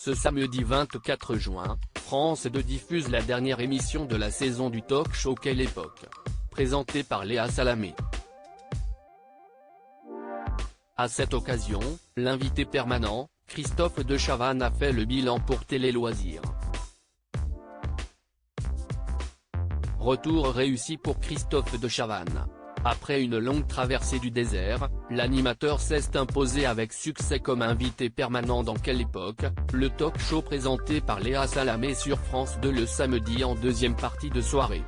Ce samedi 24 juin, France 2 diffuse la dernière émission de la saison du talk show Quelle époque, présentée par Léa Salamé. À cette occasion, l'invité permanent, Christophe de Chavannes a fait le bilan pour Télé Loisirs. Retour réussi pour Christophe de Chavannes. Après une longue traversée du désert, l'animateur s'est imposé avec succès comme invité permanent dans Quelle époque, le talk show présenté par Léa Salamé sur France 2 le samedi en deuxième partie de soirée.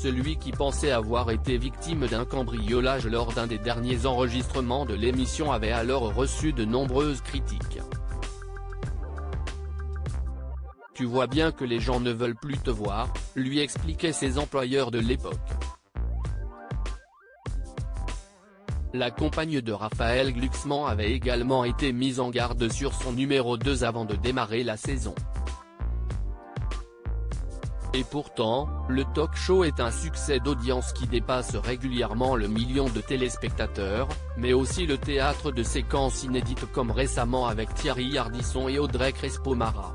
Celui qui pensait avoir été victime d'un cambriolage lors d'un des derniers enregistrements de l'émission avait alors reçu de nombreuses critiques. Tu vois bien que les gens ne veulent plus te voir, lui expliquaient ses employeurs de l'époque. La compagne de Raphaël Glucksmann avait également été mise en garde sur son numéro 2 avant de démarrer la saison. Et pourtant, le talk show est un succès d'audience qui dépasse régulièrement le million de téléspectateurs, mais aussi le théâtre de séquences inédites comme récemment avec Thierry Ardisson et Audrey Crespo-Mara.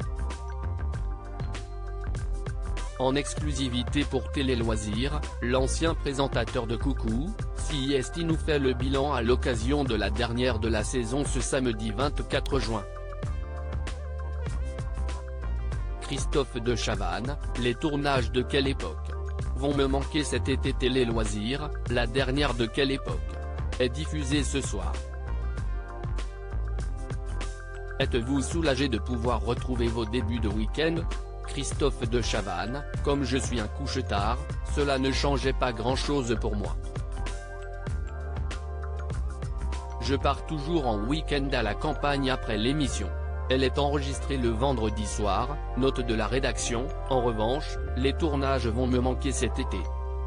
En exclusivité pour Télé Loisirs, l'ancien présentateur de Coucou, CIST nous fait le bilan à l'occasion de la dernière de la saison ce samedi 24 juin. Christophe de Chavannes, les tournages de Quelle époque vont me manquer cet été. Télé Loisirs, la dernière de Quelle époque est diffusée ce soir. Êtes-vous soulagé de pouvoir retrouver vos débuts de week-end? Christophe de Chavannes, comme je suis un couche-tard, cela ne changeait pas grand-chose pour moi. Je pars toujours en week-end à la campagne après l'émission. Elle est enregistrée le vendredi soir, note de la rédaction. En revanche, les tournages vont me manquer cet été.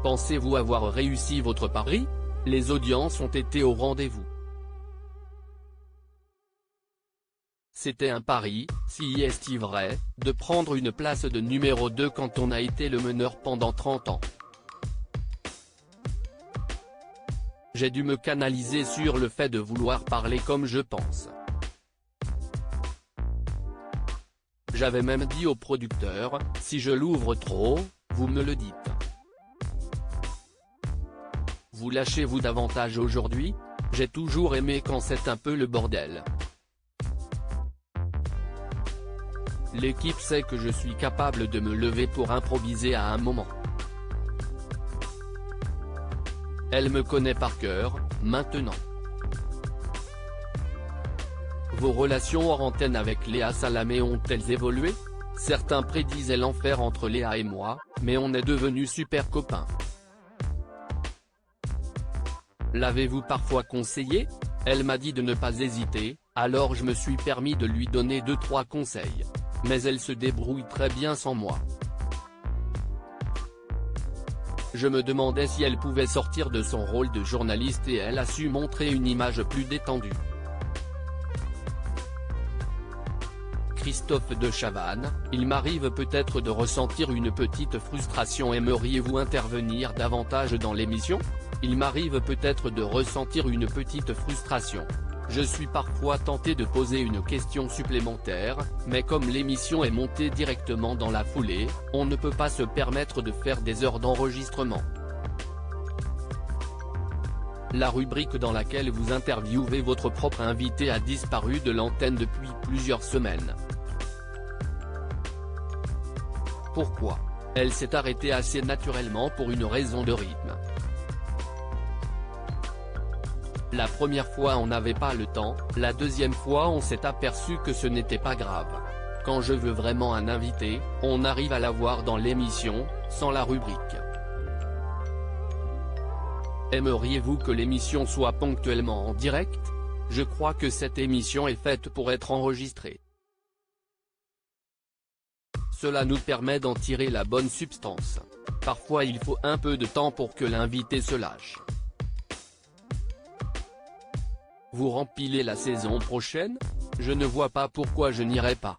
Pensez-vous avoir réussi votre pari? Les audiences ont été au rendez-vous. C'était un pari, si est-il vrai, de prendre une place de numéro 2 quand on a été le meneur pendant 30 ans. J'ai dû me canaliser sur le fait de vouloir parler comme je pense. J'avais même dit au producteur, si je l'ouvre trop, vous me le dites. Vous lâchez-vous davantage aujourd'hui? J'ai toujours aimé quand c'est un peu le bordel. L'équipe sait que je suis capable de me lever pour improviser à un moment. Elle me connaît par cœur, maintenant. Vos relations hors antenne avec Léa Salamé ont-elles évolué? Certains prédisaient l'enfer entre Léa et moi, mais on est devenus super copains. L'avez-vous parfois conseillé? Elle m'a dit de ne pas hésiter, alors je me suis permis de lui donner 2-3 conseils. Mais elle se débrouille très bien sans moi. Je me demandais si elle pouvait sortir de son rôle de journaliste et elle a su montrer une image plus détendue. Christophe de Chavannes, il m'arrive peut-être de ressentir une petite frustration. Aimeriez-vous intervenir davantage dans l'émission? Il m'arrive peut-être de ressentir une petite frustration. Je suis parfois tenté de poser une question supplémentaire, mais comme l'émission est montée directement dans la foulée, on ne peut pas se permettre de faire des heures d'enregistrement. La rubrique dans laquelle vous interviewez votre propre invité a disparu de l'antenne depuis plusieurs semaines. Pourquoi? Elle s'est arrêtée assez naturellement pour une raison de rythme. La première fois on n'avait pas le temps, la deuxième fois on s'est aperçu que ce n'était pas grave. Quand je veux vraiment un invité, on arrive à l'avoir dans l'émission, sans la rubrique. Aimeriez-vous que l'émission soit ponctuellement en direct? Je crois que cette émission est faite pour être enregistrée. Cela nous permet d'en tirer la bonne substance. Parfois il faut un peu de temps pour que l'invité se lâche. Vous rempilez la saison prochaine? Je ne vois pas pourquoi je n'irai pas.